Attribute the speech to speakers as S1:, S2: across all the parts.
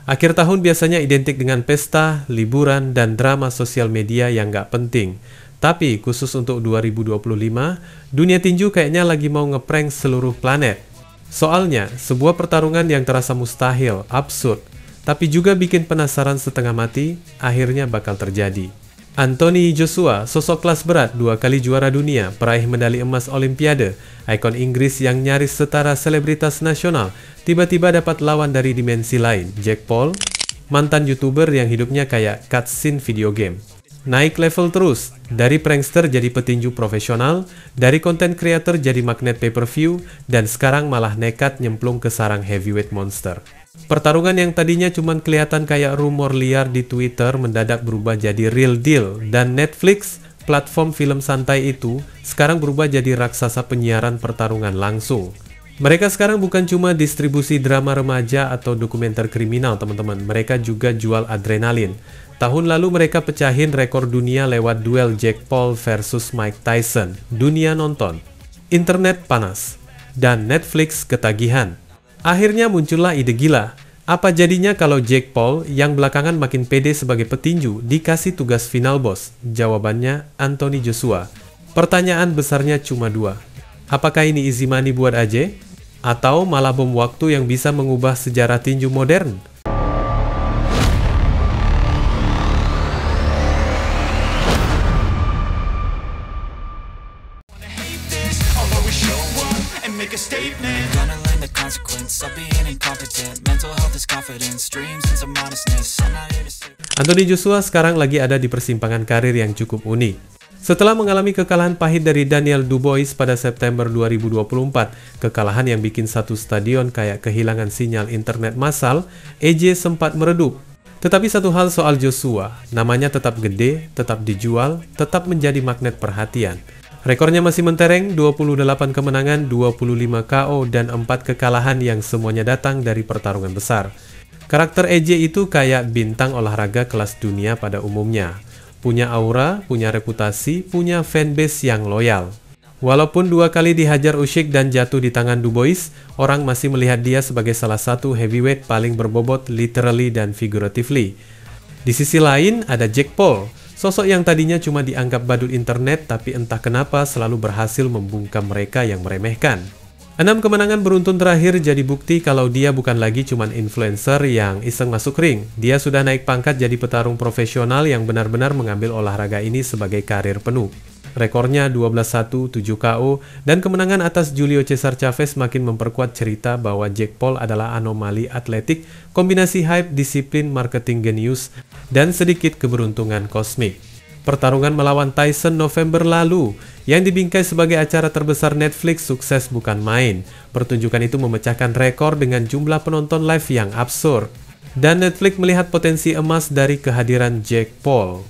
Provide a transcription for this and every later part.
S1: Akhir tahun biasanya identik dengan pesta, liburan, dan drama sosial media yang nggak penting. Tapi khusus untuk 2025, dunia tinju kayaknya lagi mau ngeprank seluruh planet. Soalnya, sebuah pertarungan yang terasa mustahil, absurd, tapi juga bikin penasaran setengah mati, akhirnya bakal terjadi. Anthony Joshua, sosok kelas berat, 2 kali juara dunia, peraih medali emas Olimpiade, ikon Inggris yang nyaris setara selebritas nasional, tiba-tiba dapat lawan dari dimensi lain, Jake Paul, mantan YouTuber yang hidupnya kayak cutscene video game. Naik level terus, dari prankster jadi petinju profesional, dari content creator jadi magnet pay-per-view, dan sekarang malah nekat nyemplung ke sarang heavyweight monster. Pertarungan yang tadinya cuma kelihatan kayak rumor liar di Twitter mendadak berubah jadi real deal, dan Netflix, platform film santai itu, sekarang berubah jadi raksasa penyiaran pertarungan langsung. Mereka sekarang bukan cuma distribusi drama remaja atau dokumenter kriminal, teman-teman. Mereka juga jual adrenalin. Tahun lalu mereka pecahin rekor dunia lewat duel Jake Paul versus Mike Tyson. Dunia nonton, internet panas, dan Netflix ketagihan. Akhirnya muncullah ide gila. Apa jadinya kalau Jake Paul yang belakangan makin pede sebagai petinju dikasih tugas final boss? Jawabannya Anthony Joshua. Pertanyaan besarnya cuma 2. Apakah ini easy money buat AJ? Atau malah bom waktu yang bisa mengubah sejarah tinju modern? Anthony Joshua sekarang lagi ada di persimpangan karir yang cukup unik. Setelah mengalami kekalahan pahit dari Daniel Dubois pada September 2024, kekalahan yang bikin satu stadion kayak kehilangan sinyal internet massal, AJ sempat meredup. Tetapi satu hal soal Joshua, namanya tetap gede, tetap dijual, tetap menjadi magnet perhatian. Rekornya masih mentereng, 28 kemenangan, 25 KO, dan 4 kekalahan yang semuanya datang dari pertarungan besar. Karakter AJ itu kayak bintang olahraga kelas dunia pada umumnya. Punya aura, punya reputasi, punya fanbase yang loyal. Walaupun 2 kali dihajar Usyk dan jatuh di tangan Dubois, orang masih melihat dia sebagai salah satu heavyweight paling berbobot literally dan figuratively. Di sisi lain ada Jake Paul, sosok yang tadinya cuma dianggap badut internet tapi entah kenapa selalu berhasil membungkam mereka yang meremehkan. 6 kemenangan beruntun terakhir jadi bukti kalau dia bukan lagi cuman influencer yang iseng masuk ring. Dia sudah naik pangkat jadi petarung profesional yang benar-benar mengambil olahraga ini sebagai karir penuh. Rekornya 12-1, 7 KO, dan kemenangan atas Julio Cesar Chavez makin memperkuat cerita bahwa Jake Paul adalah anomali atletik, kombinasi hype, disiplin, marketing genius, dan sedikit keberuntungan kosmik. Pertarungan melawan Tyson November lalu, yang dibingkai sebagai acara terbesar Netflix, sukses bukan main. Pertunjukan itu memecahkan rekor dengan jumlah penonton live yang absurd. Dan Netflix melihat potensi emas dari kehadiran Jake Paul.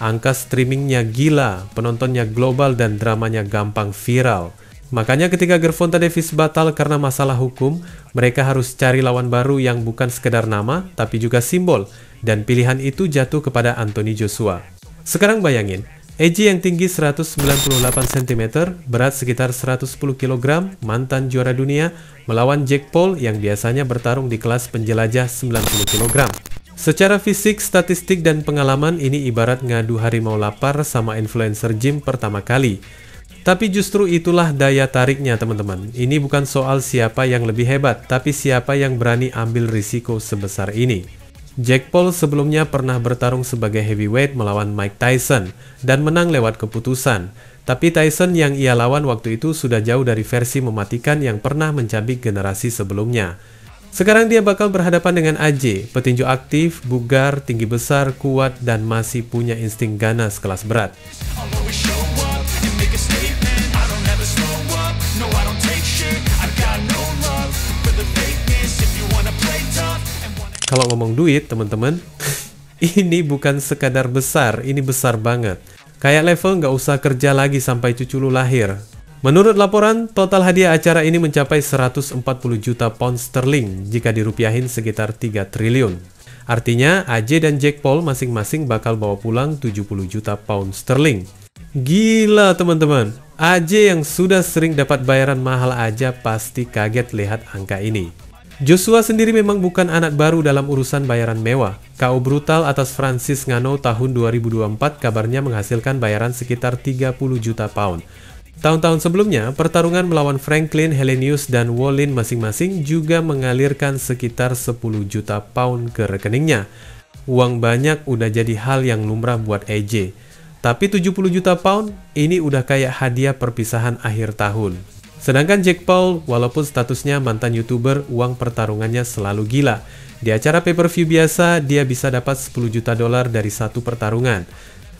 S1: Angka streamingnya gila, penontonnya global, dan dramanya gampang viral. Makanya ketika Gervonta Davis batal karena masalah hukum, mereka harus cari lawan baru yang bukan sekedar nama, tapi juga simbol. Dan pilihan itu jatuh kepada Anthony Joshua. Sekarang bayangin, AJ yang tinggi 198 cm, berat sekitar 110 kg, mantan juara dunia, melawan Jake Paul yang biasanya bertarung di kelas penjelajah 90 kg. Secara fisik, statistik, dan pengalaman ini ibarat ngadu harimau lapar sama influencer gym pertama kali. Tapi justru itulah daya tariknya, teman-teman. Ini bukan soal siapa yang lebih hebat, tapi siapa yang berani ambil risiko sebesar ini. Jake Paul sebelumnya pernah bertarung sebagai heavyweight melawan Mike Tyson dan menang lewat keputusan. Tapi Tyson yang ia lawan waktu itu sudah jauh dari versi mematikan yang pernah mencabik generasi sebelumnya. Sekarang dia bakal berhadapan dengan AJ, petinju aktif, bugar, tinggi besar, kuat, dan masih punya insting ganas kelas berat. Kalau ngomong duit, teman-teman, ini bukan sekadar besar, ini besar banget. Kayak level nggak usah kerja lagi sampai cucu lu lahir. Menurut laporan, total hadiah acara ini mencapai 140 juta pound sterling jika dirupiahin sekitar 3 triliun. Artinya, AJ dan Jake Paul masing-masing bakal bawa pulang 70 juta pound sterling. Gila, teman-teman. AJ yang sudah sering dapat bayaran mahal aja pasti kaget lihat angka ini. Joshua sendiri memang bukan anak baru dalam urusan bayaran mewah. KO brutal atas Francis Ngannou tahun 2024 kabarnya menghasilkan bayaran sekitar 30 juta pound. Tahun-tahun sebelumnya, pertarungan melawan Franklin, Helenius, dan Wallin masing-masing juga mengalirkan sekitar 10 juta pound ke rekeningnya. Uang banyak udah jadi hal yang lumrah buat AJ. Tapi 70 juta pound, ini udah kayak hadiah perpisahan akhir tahun. Sedangkan Jake Paul, walaupun statusnya mantan YouTuber, uang pertarungannya selalu gila. Di acara pay-per-view biasa, dia bisa dapat 10 juta dolar dari satu pertarungan.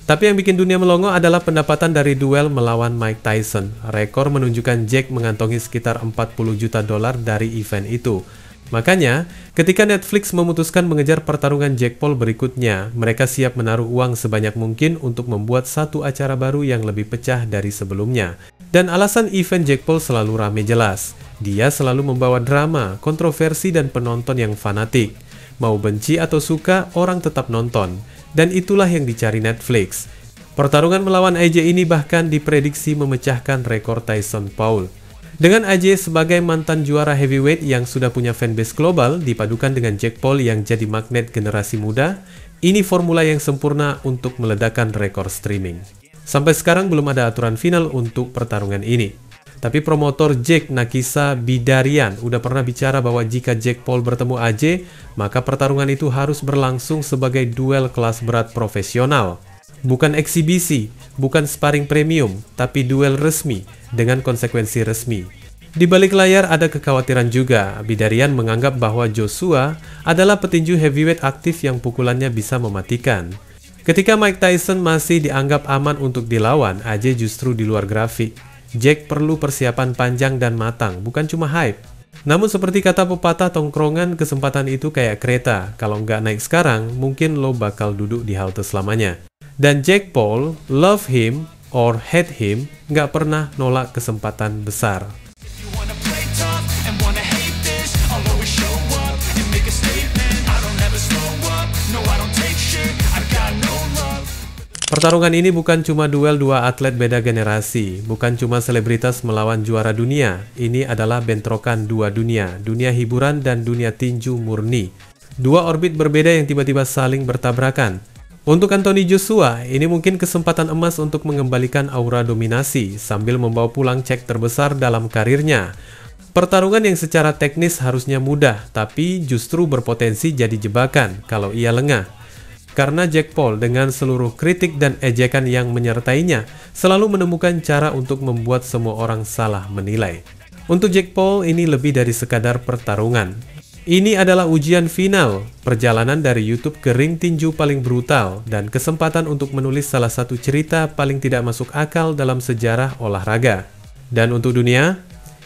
S1: Tapi yang bikin dunia melongo adalah pendapatan dari duel melawan Mike Tyson. Rekor menunjukkan Jake mengantongi sekitar 40 juta dolar dari event itu. Makanya, ketika Netflix memutuskan mengejar pertarungan Jake Paul berikutnya, mereka siap menaruh uang sebanyak mungkin untuk membuat satu acara baru yang lebih pecah dari sebelumnya. Dan alasan event Jake Paul selalu rame jelas. Dia selalu membawa drama, kontroversi, dan penonton yang fanatik. Mau benci atau suka, orang tetap nonton. Dan itulah yang dicari Netflix. Pertarungan melawan AJ ini bahkan diprediksi memecahkan rekor Tyson Paul. Dengan AJ sebagai mantan juara heavyweight yang sudah punya fanbase global, dipadukan dengan Jake Paul yang jadi magnet generasi muda, ini formula yang sempurna untuk meledakkan rekor streaming. Sampai sekarang belum ada aturan final untuk pertarungan ini. Tapi promotor Jake Nakisa Bidarian udah pernah bicara bahwa jika Jake Paul bertemu AJ, maka pertarungan itu harus berlangsung sebagai duel kelas berat profesional. Bukan eksibisi, bukan sparring premium, tapi duel resmi dengan konsekuensi resmi. Di balik layar ada kekhawatiran juga. Bidarian menganggap bahwa Joshua adalah petinju heavyweight aktif yang pukulannya bisa mematikan. Ketika Mike Tyson masih dianggap aman untuk dilawan, AJ justru di luar grafik. Jake perlu persiapan panjang dan matang, bukan cuma hype. Namun seperti kata pepatah tongkrongan, kesempatan itu kayak kereta. Kalau nggak naik sekarang, mungkin lo bakal duduk di halte selamanya. Dan Jake Paul, love him or hate him, nggak pernah nolak kesempatan besar. Pertarungan ini bukan cuma duel dua atlet beda generasi, bukan cuma selebritas melawan juara dunia. Ini adalah bentrokan dua dunia, dunia hiburan dan dunia tinju murni. Dua orbit berbeda yang tiba-tiba saling bertabrakan. Untuk Anthony Joshua, ini mungkin kesempatan emas untuk mengembalikan aura dominasi sambil membawa pulang cek terbesar dalam karirnya. Pertarungan yang secara teknis harusnya mudah, tapi justru berpotensi jadi jebakan kalau ia lengah. Karena Jake Paul dengan seluruh kritik dan ejekan yang menyertainya selalu menemukan cara untuk membuat semua orang salah menilai. Untuk Jake Paul ini lebih dari sekadar pertarungan. Ini adalah ujian final, perjalanan dari YouTube ke ring tinju paling brutal, dan kesempatan untuk menulis salah satu cerita paling tidak masuk akal dalam sejarah olahraga. Dan untuk dunia,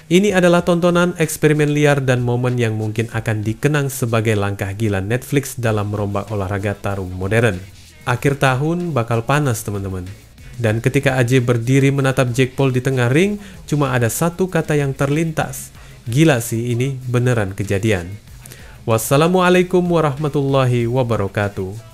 S1: ini adalah tontonan eksperimen liar dan momen yang mungkin akan dikenang sebagai langkah gila Netflix dalam merombak olahraga tarung modern. Akhir tahun bakal panas teman-teman. Dan ketika AJ berdiri menatap Jake Paul di tengah ring, cuma ada satu kata yang terlintas. Gila sih, ini beneran kejadian. Wassalamualaikum warahmatullahi wabarakatuh.